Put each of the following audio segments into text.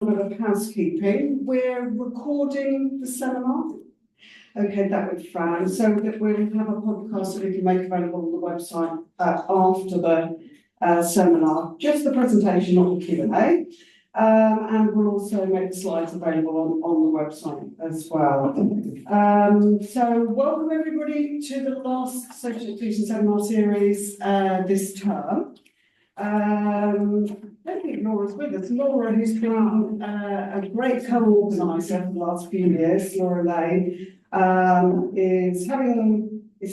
of housekeeping. We're recording the seminar. Okay, that with Fran, so that we'll have a podcast that we can make available on the website after the seminar. Just the presentation, not the Q&A. And we'll also make the slides available on the website as well. So welcome everybody to the last social inclusion seminar series this term. I don't think Laura's with us. Laura, who's been a great co-organiser for the last few years, Laura Lane, is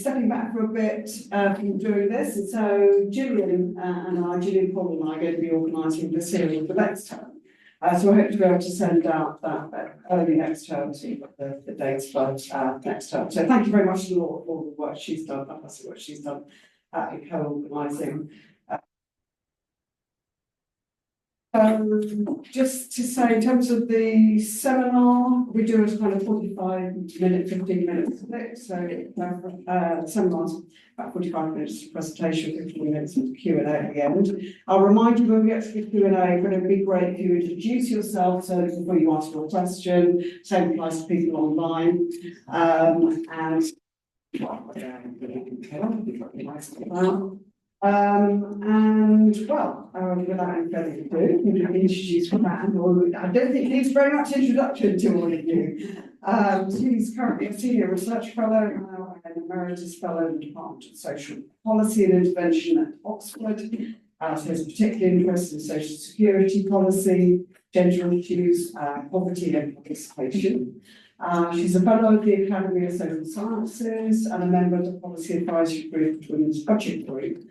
stepping back for a bit from doing this, and so Gillian Paul and I are going to be organising the series for next term. So I hope to be able to send out that early next term to the dates for next term. So thank you very much to Laura for all the work she's done, fantastic work she's done in co-organising. Just to say, in terms of the seminar, we do a kind of 45-minute, 15-minute split. So the seminar's about 45 minutes of presentation, 15 minutes of Q&A at the end. I'll remind you when we get to the Q&A, but it'd be great if you introduce yourself so before you ask your question. Same applies to people online. Without any further ado, we can introduce Fran, or I don't think needs very much introduction to all of you. She's currently a Senior Research Fellow and an Emeritus Fellow in the Department of Social Policy and Intervention at Oxford. She has a particular interest in social security policy, gender issues, poverty and participation. She's a Fellow of the Academy of Social Sciences and a member of the Policy Advisory Group, Women's Budget Group.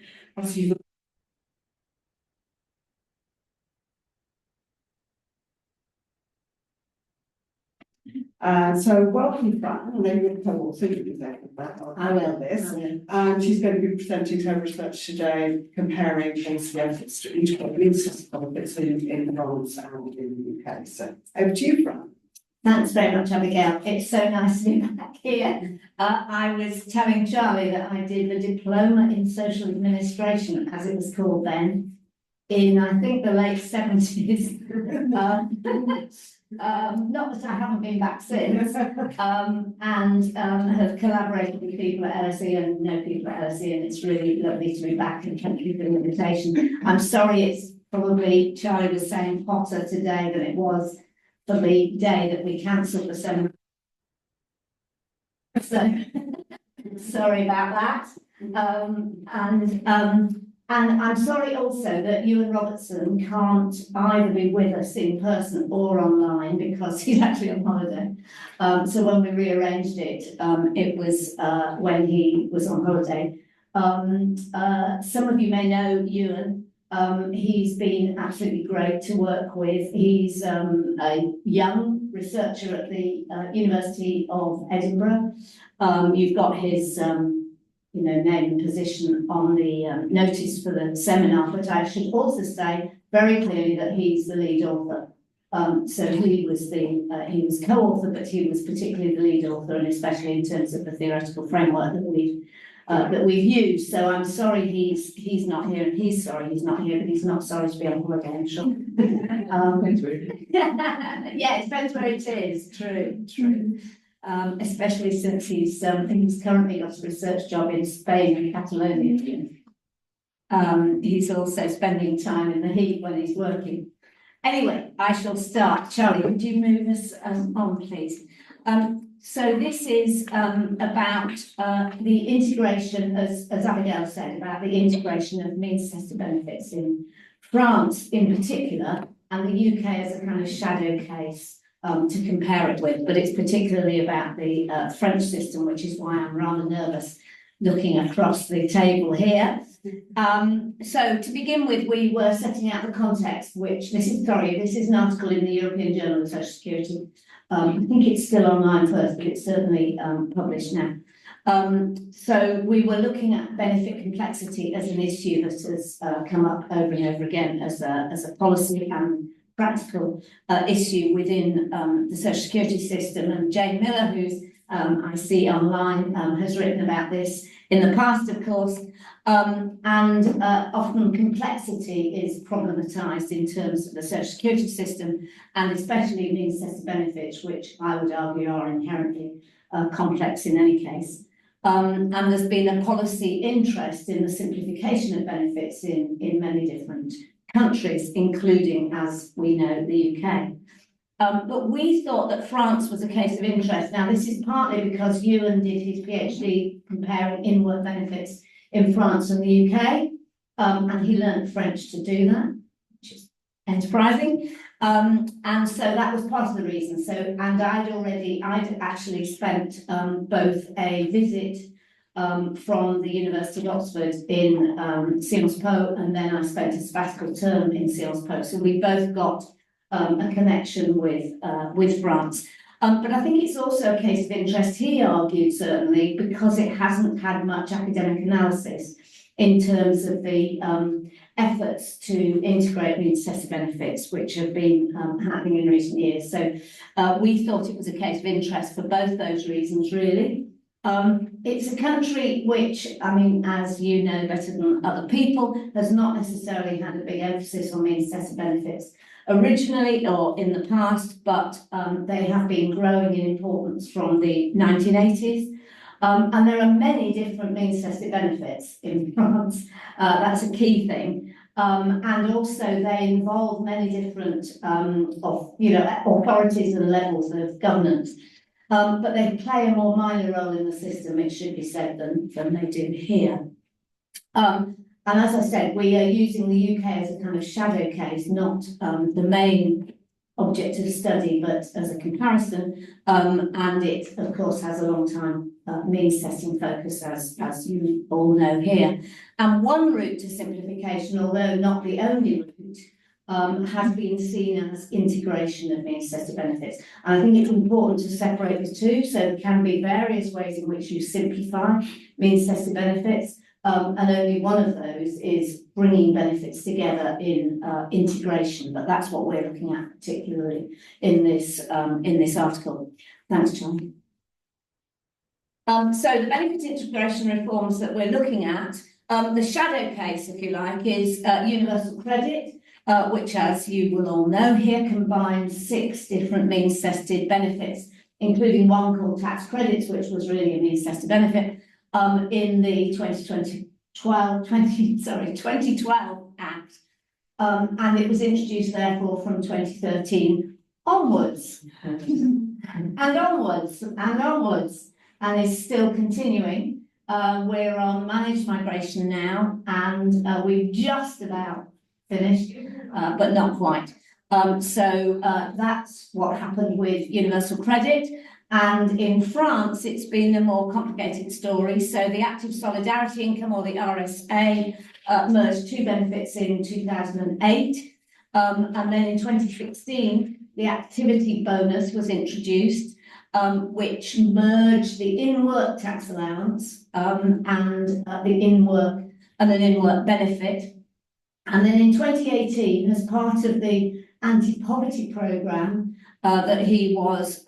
So welcome, Fran. I know you're going to also do that. I will this. And she's going to be presenting her research today, comparing policy efforts to integrate immune system benefits in France and in the UK. So over to you, Fran. Thanks very much, Abigail. It's so nice to be back here. I was telling Charlie that I did a diploma in social administration, as it was called then, in I think the late 70s. Not that I haven't been back since, and have collaborated with people at LSE and know people at LSE, and it's really lovely to be back, and thank you for the invitation. I'm sorry it's probably, Charlie was saying, hotter today than it was for the day that we cancelled the seminar. So sorry about that. And I'm sorry also that Ewan Robertson can't either be with us in person or online because he's actually on holiday. So when we rearranged it, it was when he was on holiday. Some of you may know Ewan. He's been absolutely great to work with. He's a young researcher at the University of Edinburgh. You've got his name and position on the notice for the seminar, but I should also say very clearly that he's the lead author. So he was co-author, but he was particularly the lead author, and especially in terms of the theoretical framework that we've used. So I'm sorry he's not here, and he's sorry he's not here, but he's not sorry to be on holiday, I'm sure. Yeah, it depends where it is. True. Especially since he's currently got a research job in Spain and Catalonia. He's also spending time in the heat when he's working. Anyway, I shall start. Charlie, would you move us on, please? So this is about the integration, as Abigail said, about the integration of means tested benefits in France in particular, and the UK as a kind of shadow case to compare it with, but it's particularly about the French system, which is why I'm rather nervous looking across the table here. So to begin with, we were setting out the context, which this is an article in the European Journal of Social Security. I think it's still online first, but it's certainly published now. So we were looking at benefit complexity as an issue that has come up over and over again as a policy and practical issue within the social security system. And Jane Millar, who's I see online has written about this in the past, of course, and often complexity is problematised in terms of the social security system, and especially means-tested benefits, which I would argue are inherently complex in any case. And there's been a policy interest in the simplification of benefits in many different countries, including, as we know, the UK. But we thought that France was a case of interest. Now, this is partly because Ewan did his PhD comparing in-work benefits in France and the UK, and he learned French to do that, which is enterprising. And so that was part of the reason. So, and I'd actually spent both a visit from the University of Oxford in Sciences Po, and then I spent a sabbatical term in Sciences Po. So we both got a connection with France. But I think it's also a case of interest, he argued, certainly, because it hasn't had much academic analysis in terms of the efforts to integrate means-tested benefits, which have been happening in recent years. So we thought it was a case of interest for both those reasons, really. It's a country which, I mean, as you know better than other people, has not necessarily had a big emphasis on means-tested benefits originally or in the past, but they have been growing in importance from the 1980s. And there are many different means-tested benefits in France. That's a key thing. And also they involve many different authorities and levels of governance. But they play a more minor role in the system, it should be said, than they do here. And as I said, we are using the UK as a kind of shadow case, not the main object of study, but as a comparison. And it, of course, has a long time means testing focus, as you all know here. And one route to simplification, although not the only route, has been seen as integration of means tested benefits. And I think it's important to separate the two. So there can be various ways in which you simplify means tested benefits. And only one of those is bringing benefits together in integration, but that's what we're looking at particularly in this article. Thanks, John. So the benefit integration reforms that we're looking at, the shadow case, if you like, is universal credit, which, as you will all know here, combines 6 different means-tested benefits, including one called tax credits, which was really a means-tested benefit. In the 2012 Act, and it was introduced therefore from 2013 onwards, and onwards, and is still continuing. We're on managed migration now, and we've just about finished, but not quite. So that's what happened with universal credit. And in France, it's been a more complicated story. So the active solidarity income, or the RSA, merged 2 benefits in 2008. And then in 2016, the activity bonus was introduced, which merged the in-work tax allowance and the in-work and an in-work benefit. And then in 2018, as part of the anti-poverty programme, that he was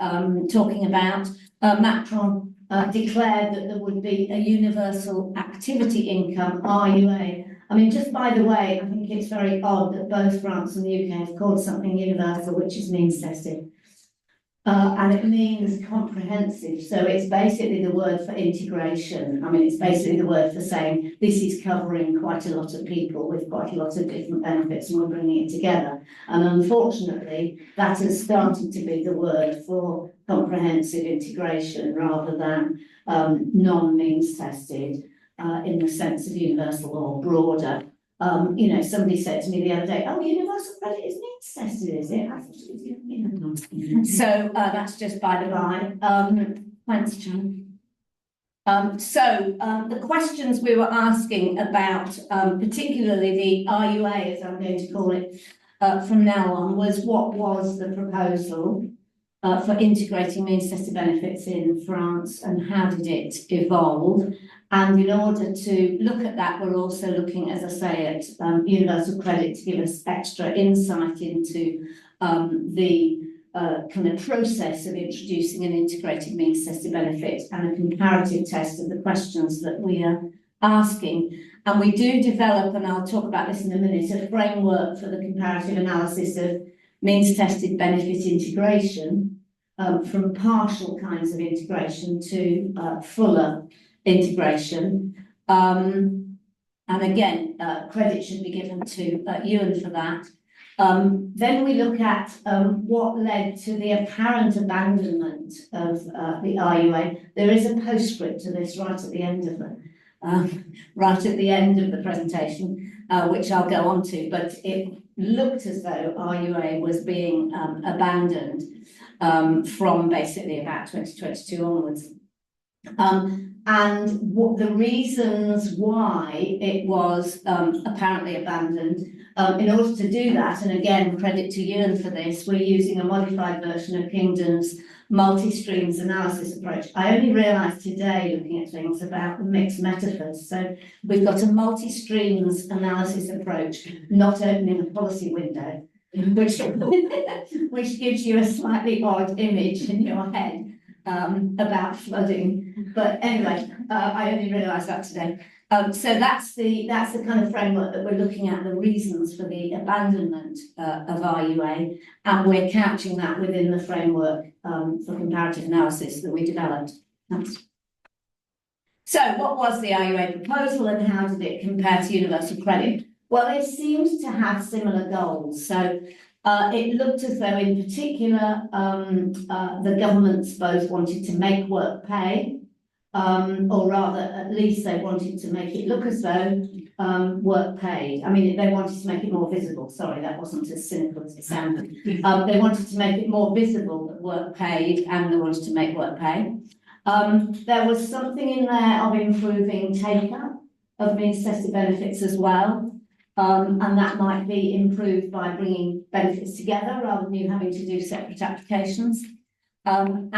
talking about, Macron declared that there would be a universal activity income, RUA. I mean, just by the way, I think it's very odd that both France and the UK have called something universal, which is means tested. And it means comprehensive. So it's basically the word for integration. I mean, it's basically the word for saying this is covering quite a lot of people with quite a lot of different benefits, and we're bringing it together. And unfortunately, that has started to be the word for comprehensive integration rather than non-means tested in the sense of universal or broader. You know, somebody said to me the other day, "Oh, universal credit is means tested, is it?" I thought it was, you know. So that's just by the by. Thanks, John. The questions we were asking about, particularly the RUA, as I'm going to call it from now on, was what was the proposal for integrating means tested benefits in France, and how did it evolve? And in order to look at that, we're also looking, as I say, at universal credit to give us extra insight into the kind of process of introducing an integrated means tested benefit and a comparative test of the questions that we are asking. And we do develop, and I'll talk about this in a minute, a framework for the comparative analysis of means tested benefit integration, from partial kinds of integration to fuller integration. And again, credit should be given to Ewan for that. Then we look at what led to the apparent abandonment of the RUA. There is a postscript to this right at the end of the presentation, which I'll go on to, but it looked as though RUA was being abandoned from basically about 2022 onwards. And what the reasons why it was apparently abandoned, in order to do that, and again, credit to Ewan for this, we're using a modified version of Kingdom's multi-streams analysis approach. I only realised today, looking at things, about the mixed metaphors. So we've got a multi-streams analysis approach, not opening a policy window, which gives you a slightly odd image in your head about flooding. But anyway, I only realised that today. So that's the kind of framework that we're looking at, the reasons for the abandonment of RUA, and we're couching that within the framework for comparative analysis that we developed. Thanks. So what was the RUA proposal and how did it compare to universal credit? Well, it seems to have similar goals. So it looked as though in particular the governments both wanted to make work pay, or rather, at least they wanted to make it look as though work paid. I mean, they wanted to make it more visible. Sorry, that wasn't as cynical as it sounded. They wanted to make it more visible that work paid, and they wanted to make work pay. There was something in there of improving take-up of means tested benefits as well. And that might be improved by bringing benefits together rather than you having to do separate applications. And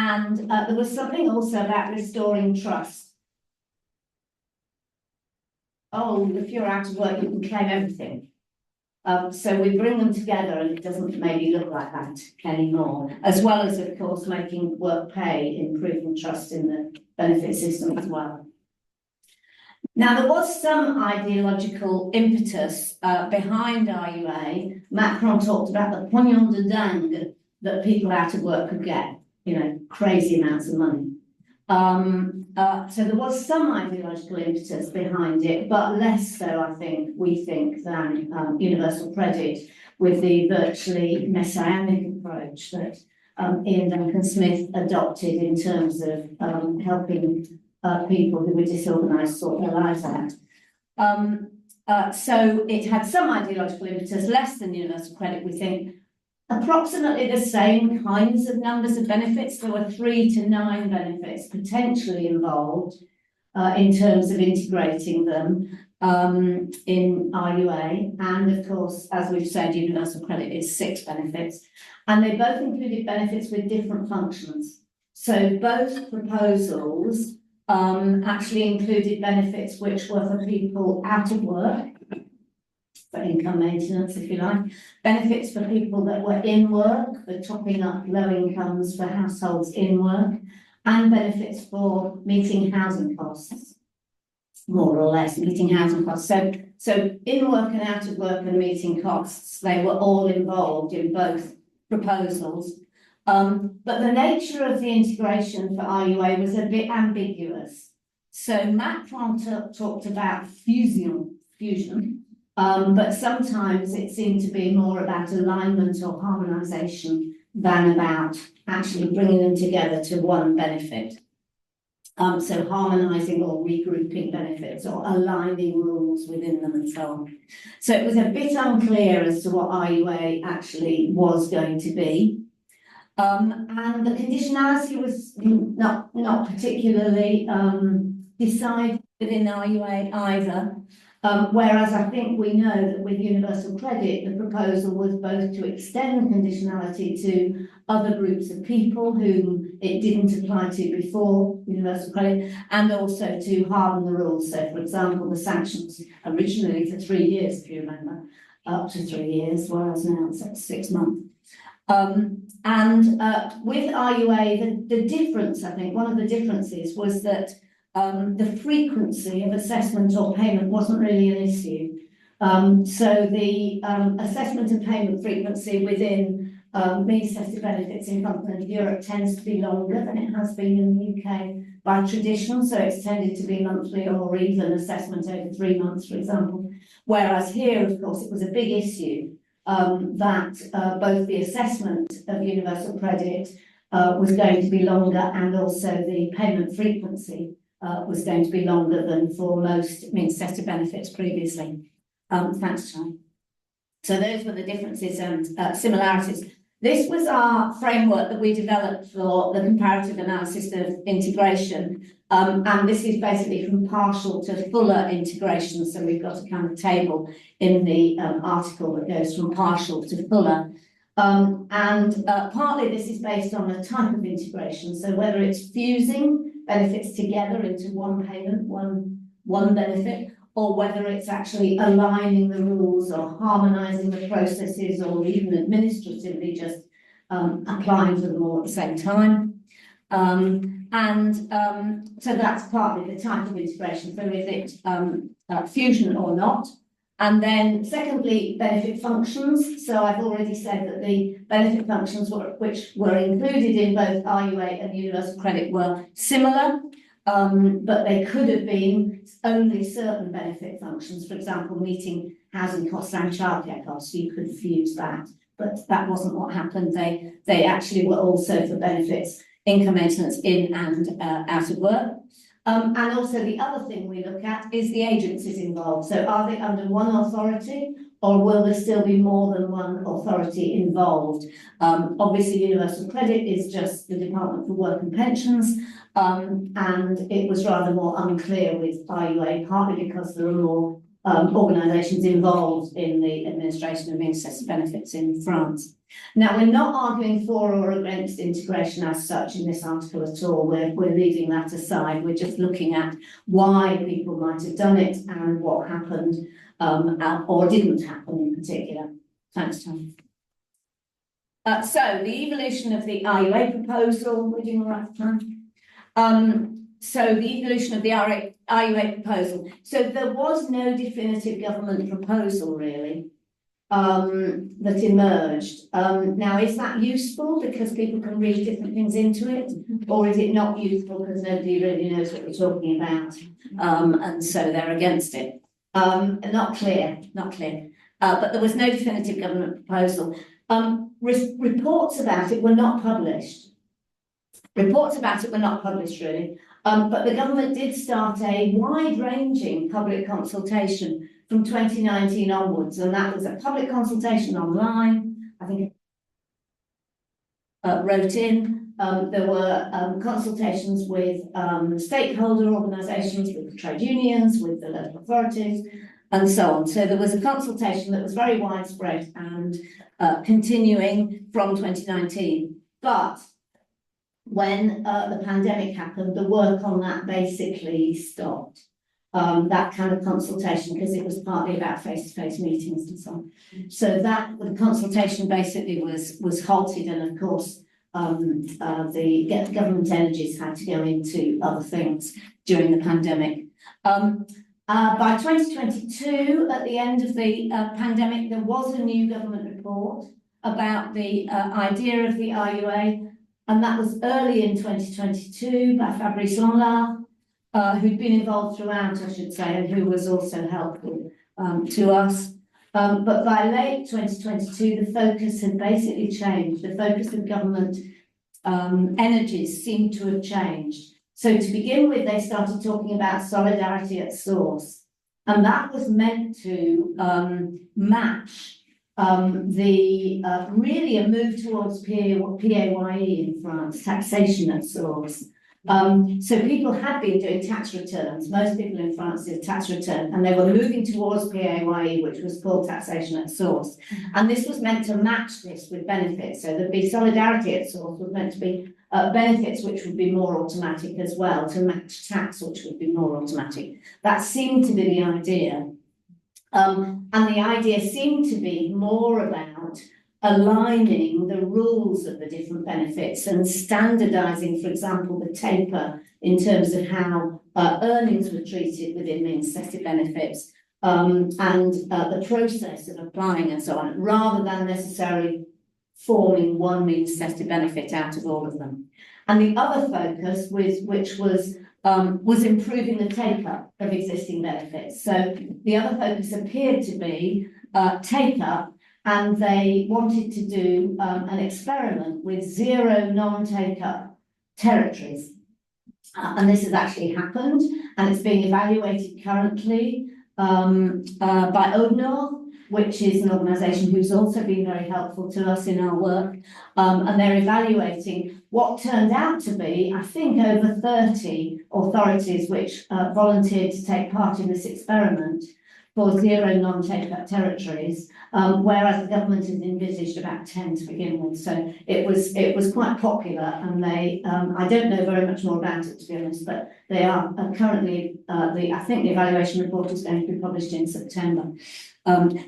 there was something also about restoring trust. Oh, if you're out of work, you can claim everything. So we bring them together and it doesn't maybe look like that anymore, as well as, of course, making work pay, improving trust in the benefit system as well. Now, there was some ideological impetus behind RUA. Macron talked about the pognon de dingue that people out of work could get, you know, crazy amounts of money. So there was some ideological impetus behind it, but less so, I think, we think, than universal credit, with the virtually messianic approach that Ian Duncan Smith adopted in terms of helping people who were disorganised sort their lives out. So it had some ideological impetus, less than universal credit, we think. Approximately the same kinds of numbers of benefits. There were 3 to 9 benefits potentially involved in terms of integrating them in RUA. And of course, as we've said, universal credit is 6 benefits. And they both included benefits with different functions. So both proposals actually included benefits which were for people out of work, for income maintenance, if you like, benefits for people that were in work, for topping up low incomes for households in work, and benefits for meeting housing costs, more or less, meeting housing costs. So in work and out of work and meeting costs, they were all involved in both proposals. But the nature of the integration for RUA was a bit ambiguous. So Macron talked about fusion, but sometimes it seemed to be more about alignment or harmonisation than about actually bringing them together to one benefit. So harmonising or regrouping benefits or aligning rules within them and so on. So it was a bit unclear as to what RUA actually was going to be. And the conditionality was not particularly decided within RUA either. Whereas I think we know that with universal credit, the proposal was both to extend conditionality to other groups of people whom it didn't apply to before universal credit, and also to harden the rules. So, for example, the sanctions originally for 3 years, if you remember, up to 3 years, whereas now it's 6 months. With RUA, the difference, I think, one of the differences was that the frequency of assessment or payment wasn't really an issue. So the assessment and payment frequency within means tested benefits in continental Europe tends to be longer than it has been in the UK by tradition. So it's tended to be monthly or even assessment over 3 months, for example. Whereas here, of course, it was a big issue that both the assessment of universal credit was going to be longer, and also the payment frequency was going to be longer than for most means tested benefits previously. Thanks, John. So those were the differences and similarities. This was our framework that we developed for the comparative analysis of integration. And this is basically from partial to fuller integration. So we've got a kind of table in the article that goes from partial to fuller. Partly this is based on a type of integration. So whether it's fusing benefits together into one payment, one benefit, or whether it's actually aligning the rules or harmonising the processes, or even administratively just applying for them all at the same time. So that's partly the type of integration. So is it fusion or not? And then secondly, benefit functions. So I've already said that the benefit functions which were included in both RUA and universal credit were similar. But they could have been only certain benefit functions, for example, meeting housing costs and childcare costs. You could fuse that, but that wasn't what happened. They actually were also for benefits, income maintenance in and out of work. And also the other thing we look at is the agencies involved. So are they under one authority, or will there still be more than one authority involved? Obviously, universal credit is just the Department for Work and Pensions. And it was rather more unclear with RUA, partly because there are more organisations involved in the administration of means tested benefits in France. Now, we're not arguing for or against integration as such in this article at all. We're leaving that aside. We're just looking at why people might have done it and what happened or didn't happen in particular. Thanks, Tom. So the evolution of the RUA proposal, we're doing all right for time. So the evolution of the RUA proposal. So there was no definitive government proposal really that emerged. Now, is that useful because people can read different things into it, or is it not useful because nobody really knows what we're talking about, and so they're against it? Not clear. But there was no definitive government proposal. Reports about it were not published. Really. But the government did start a wide-ranging public consultation from 2019 onwards, and that was a public consultation online. I think wrote in. There were consultations with stakeholder organisations, with the trade unions, with the local authorities, and so on. So there was a consultation that was very widespread and continuing from 2019. But when the pandemic happened, the work on that basically stopped. That kind of consultation, because it was partly about face-to-face meetings and so on. So that the consultation basically was halted, and of course the government energies had to go into other things during the pandemic. By 2022, at the end of the pandemic, there was a new government report about the idea of the RUA. And that was early in 2022 by Fabrice Longlard, who'd been involved throughout, I should say, and who was also helpful to us. But by late 2022, the focus had basically changed. The focus of government energies seemed to have changed. So to begin with, they started talking about solidarity at source. And that was meant to match really a move towards PAYE in France, taxation at source. So people had been doing tax returns. Most people in France did tax return, and they were moving towards PAYE, which was called taxation at source. And this was meant to match this with benefits. So there'd be solidarity at source was meant to be benefits which would be more automatic as well, to match tax which would be more automatic. That seemed to be the idea. And the idea seemed to be more about aligning the rules of the different benefits and standardising, for example, the taper in terms of how earnings were treated within means tested benefits, and the process of applying and so on, rather than necessarily forming one means tested benefit out of all of them. And the other focus which was improving the take-up of existing benefits. So the other focus appeared to be take-up, and they wanted to do an experiment with 0 non-take-up territories. And this has actually happened, and it's being evaluated currently by ODNOR, which is an organisation who's also been very helpful to us in our work. And they're evaluating what turned out to be, I think, over 30 authorities which volunteered to take part in this experiment for 0 non-take-up territories, whereas the government had envisaged about 10 to begin with. So it was quite popular, and they I don't know very much more about it, to be honest, but they are currently I think the evaluation report is going to be published in September.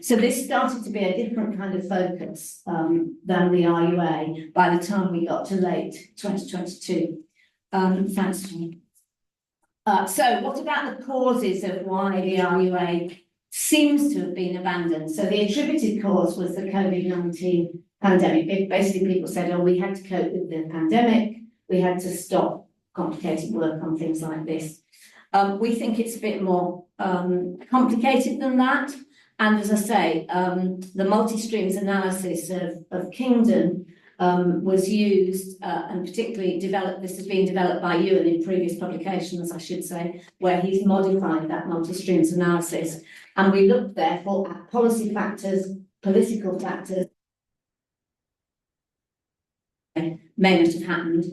So this started to be a different kind of focus than the RUA by the time we got to late 2022. Thanks, Jane. So what about the causes of why the RUA seems to have been abandoned? So the attributed cause was the COVID-19 pandemic. Basically, people said, oh, we had to cope with the pandemic, we had to stop complicated work on things like this. We think it's a bit more complicated than that. And as I say, the multi-streams analysis of Kingdon was used and particularly developed, this has been developed by Ewan in previous publications, I should say, where he's modified that multi-streams analysis. And we looked therefore at policy factors, political factors, may not have happened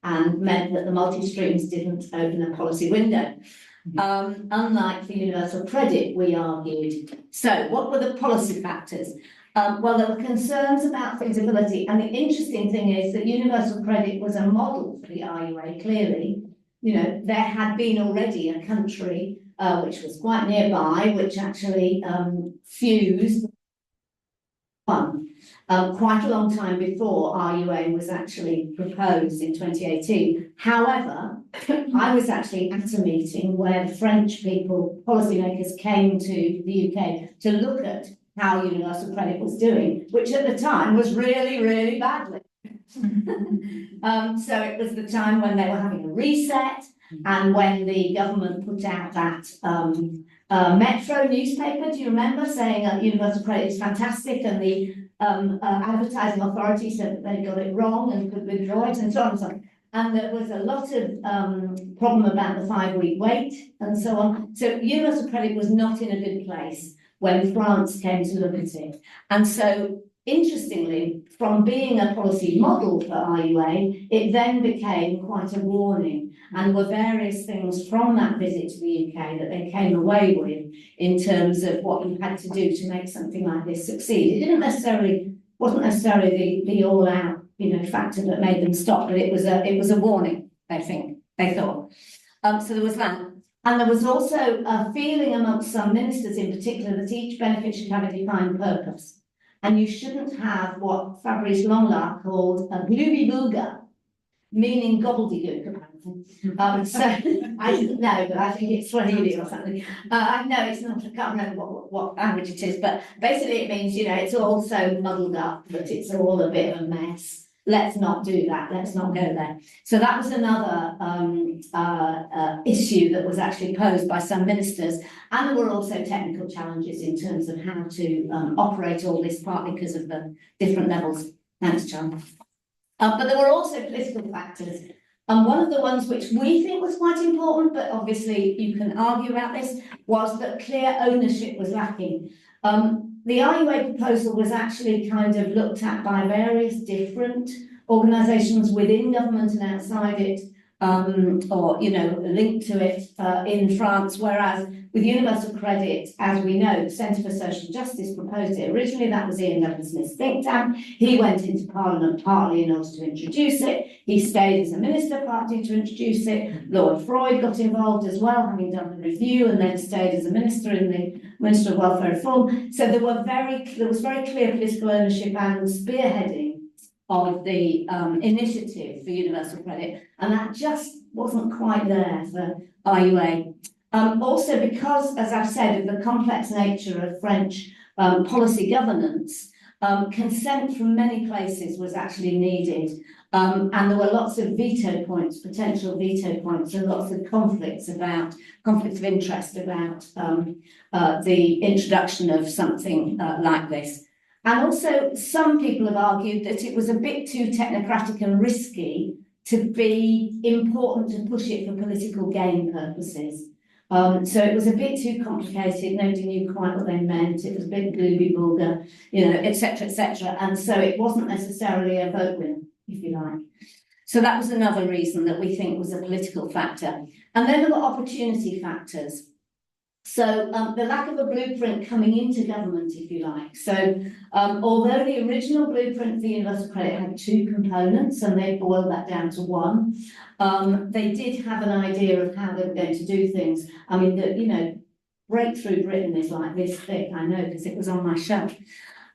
and meant that the multi-streams didn't open a policy window. Unlike for universal credit, we argued. So what were the policy factors? Well, there were concerns about feasibility, and the interesting thing is that universal credit was a model for the RUA, clearly. You know, there had been already a country which was quite nearby, which actually fused quite a long time before RUA was actually proposed in 2018. However, I was actually at a meeting where the French people, policymakers, came to the UK to look at how universal credit was doing, which at the time was really, really badly. So it was the time when they were having a reset, and when the government put out that Metro newspaper, do you remember, saying that universal credit is fantastic, and the advertising authority said that they got it wrong and could withdraw it, and so on and so on. And there was a lot of problem about the 5-week wait and so on. So universal credit was not in a good place when France came to look at it. And so, interestingly, from being a policy model for RUA, it then became quite a warning. And there were various things from that visit to the UK that they came away with in terms of what you had to do to make something like this succeed. It wasn't necessarily the all-out, factor that made them stop, but it was a warning, they thought. So there was that. And there was also a feeling amongst some ministers in particular that each benefit should have a defined purpose. And you shouldn't have what Fabrice Longlard called a glooby-booga, meaning gobbledygook, apparently. So I didn't know, but I think it's Swahili or something. No, it's not, I can't remember what language it is, but basically it means, it's all so muddled up that it's all a bit of a mess. Let's not do that. Let's not go there. So that was another issue that was actually posed by some ministers. And there were also technical challenges in terms of how to operate all this, partly because of the different levels. Thanks, John. But there were also political factors. And one of the ones which we think was quite important, but obviously you can argue about this, was that clear ownership was lacking. The RUA proposal was actually kind of looked at by various different organisations within government and outside it, or, linked to it in France, whereas with universal credit, as we know, the Centre for Social Justice proposed it. Originally, that was Ian Smith's think tank. He went into Parliament partly in order to introduce it. He stayed as a minister partly to introduce it. Lord Freud got involved as well, having done the review, and then stayed as a minister in the Minister of Welfare Reform. So there was very clear political ownership and spearheading of the initiative for universal credit, and that just wasn't quite there for IUA. Also because, as I've said, of the complex nature of French policy governance, consent from many places was actually needed, and there were lots of veto points, potential veto points, and lots of conflicts of interest about the introduction of something like this. And also, some people have argued that it was a bit too technocratic and risky to be important to push it for political gain purposes. So it was a bit too complicated, nobody knew quite what they meant, it was a bit glooby-boulga, etc., etc. And so it wasn't necessarily a vote win, if you like. So that was another reason that we think was a political factor. And then there were opportunity factors. So the lack of a blueprint coming into government, if you like. So although the original blueprint for universal credit had two components, and they boiled that down to one, they did have an idea of how they were going to do things. I mean, Breakthrough Britain is like this thick, I know, because it was on my shelf.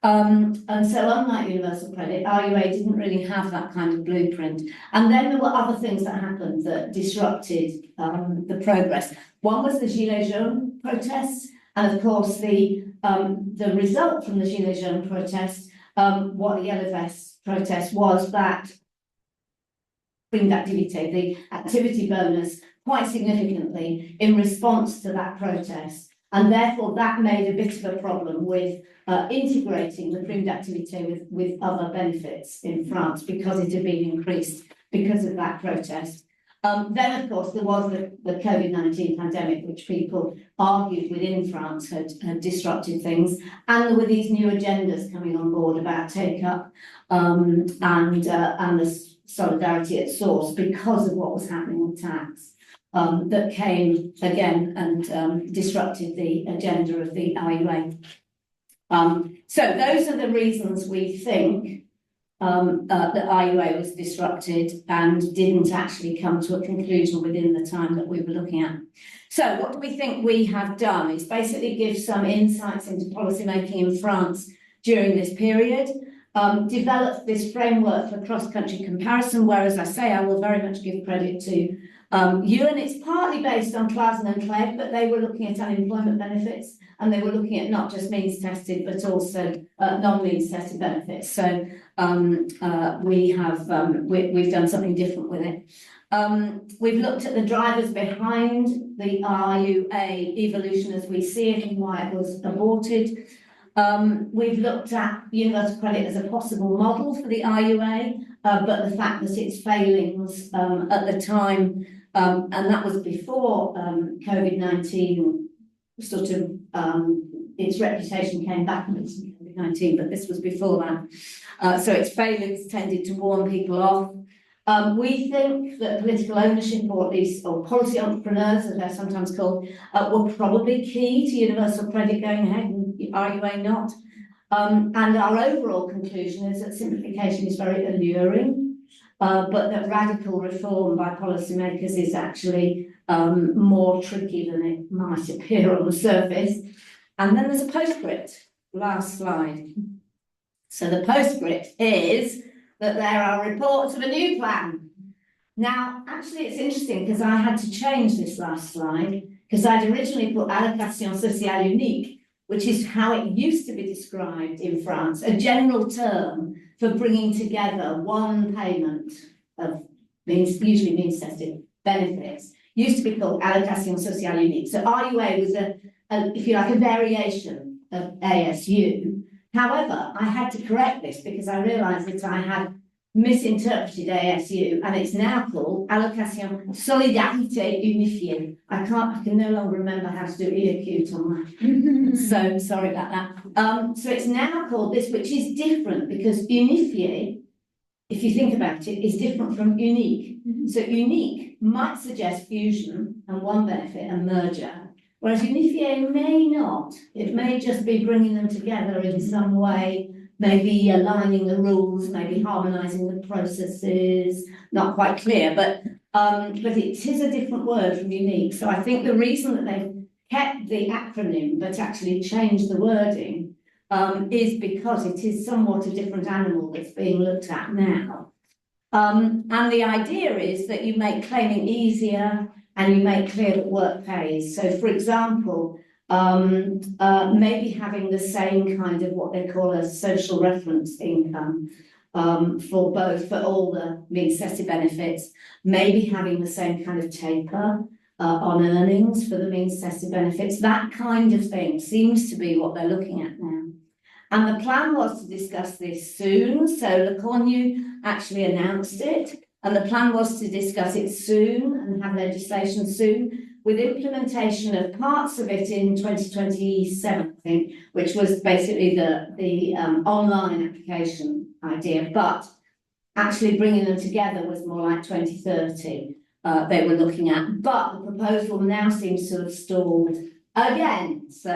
And so unlike universal credit, RUA didn't really have that kind of blueprint. And then there were other things that happened that disrupted the progress. One was the Gilets jaunes protests, and of course the result from the Gilets jaunes protests, what the Yellow Vests protest was that prime d'activité, the activity bonus, quite significantly in response to that protest. And therefore that made a bit of a problem with integrating the prime d'activité with other benefits in France, because it had been increased because of that protest. Then, of course, there was the COVID-19 pandemic, which people argued within France had disrupted things. And there were these new agendas coming on board about take-up and the solidarity at source because of what was happening with tax. That came again and disrupted the agenda of the IUA. So those are the reasons we think that IUA was disrupted and didn't actually come to a conclusion within the time that we were looking at. So what do we think we have done is basically give some insights into policymaking in France during this period, developed this framework for cross-country comparison, where, as I say, I will very much give credit to Ewan. It's partly based on Clausen and Clegg, but they were looking at unemployment benefits, and they were looking at not just means tested, but also non-means tested benefits. So we've done something different with it. We've looked at the drivers behind the RUA evolution as we see it and why it was aborted. We've looked at universal credit as a possible model for the RUA, but the fact that its failings at the time, and that was before COVID-19 sort of, its reputation came back with COVID-19, but this was before that. So its failings tended to warn people off. We think that political ownership, or at least policy entrepreneurs, as they're sometimes called, were probably key to universal credit going ahead and RUA not. And our overall conclusion is that simplification is very alluring, but that radical reform by policymakers is actually more tricky than it might appear on the surface. And then there's a postscript, last slide. So the postscript is that there are reports of a new plan. Now, actually, it's interesting because I had to change this last slide because I'd originally put allocation sociale unique, which is how it used to be described in France, a general term for bringing together one payment of usually means tested benefits, used to be called allocation sociale unique. So RUA was if you like, a variation of ASU. However, I had to correct this because I realised that I had misinterpreted ASU, and it's now called Allocation Solidarité Unifiée. I can no longer remember how to do ear-cute on that. So sorry about that. So it's now called this, which is different because unifié if you think about it, is different from unique. So unique might suggest fusion and one benefit and merger, whereas unifié may not. It may just be bringing them together in some way, maybe aligning the rules, maybe harmonising the processes, not quite clear, but it is a different word from unique. So I think the reason that they've kept the acronym but actually changed the wording is because it is somewhat a different animal that's being looked at now. And the idea is that you make claiming easier and you make clear that work pays. So, for example, maybe having the same kind of what they call a social reference income for all the means necessary benefits, maybe having the same kind of taper on earnings for the means necessary benefits. That kind of thing seems to be what they're looking at now. And the plan was to discuss this soon. So Le Cornu actually announced it. And the plan was to discuss it soon and have legislation soon, with implementation of parts of it in 2027, I think, which was basically the online application idea. But actually bringing them together was more like 2030 they were looking at. But the proposal now seems to have stalled again. So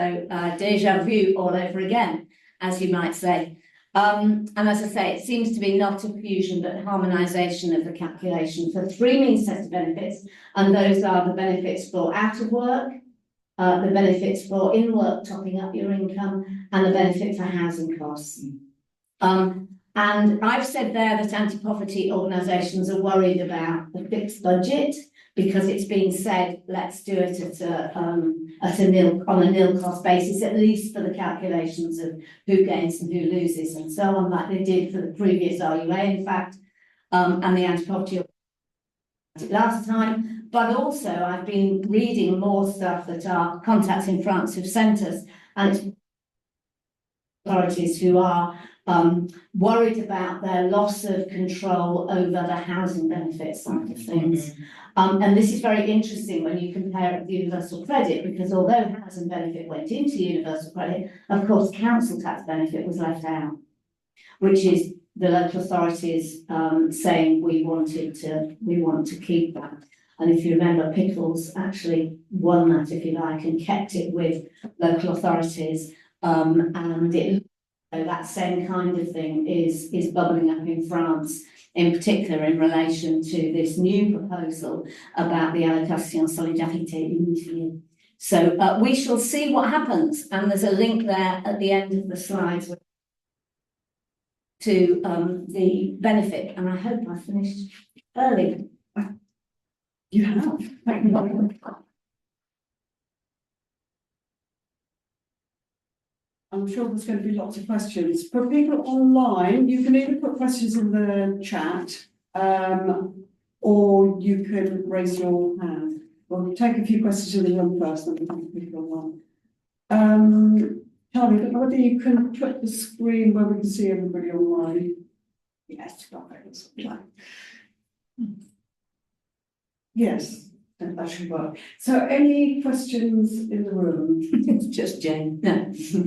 déjà vu all over again, as you might say. And as I say, it seems to be not a fusion, but harmonisation of the calculation for three means tested benefits. And those are the benefits for out of work, the benefits for in work topping up your income, and the benefit for housing costs. And I've said there that anti-poverty organisations are worried about the fixed budget, because it's been said, let's do it on a nil cost basis, at least for the calculations of who gains and who loses and so on, like they did for the previous RUA, in fact, and the anti-poverty last time. But also I've been reading more stuff that our contacts in France have sent us, and authorities who are worried about their loss of control over the housing benefit side of things. And this is very interesting when you compare it with universal credit, because although housing benefit went into universal credit, of course, council tax benefit was left out, which is the local authorities saying we want to keep that. And if you remember, Pickles actually won that, if you like, and kept it with local authorities. And that same kind of thing is bubbling up in France, in particular in relation to this new proposal about the allocation solidarité unifiée. So we shall see what happens, and there's a link there at the end of the slides to the benefit, and I hope I finished early. You have. Thank you very much. I'm sure there's going to be lots of questions. For people online, you can either put questions in the chat, or you can raise your hand. We'll take a few questions in the room first, and then people online. Charlie, I don't know whether you can put the screen where we can see everybody online. Yes, yes, that should work. So, any questions in the room? It's just Jane. No.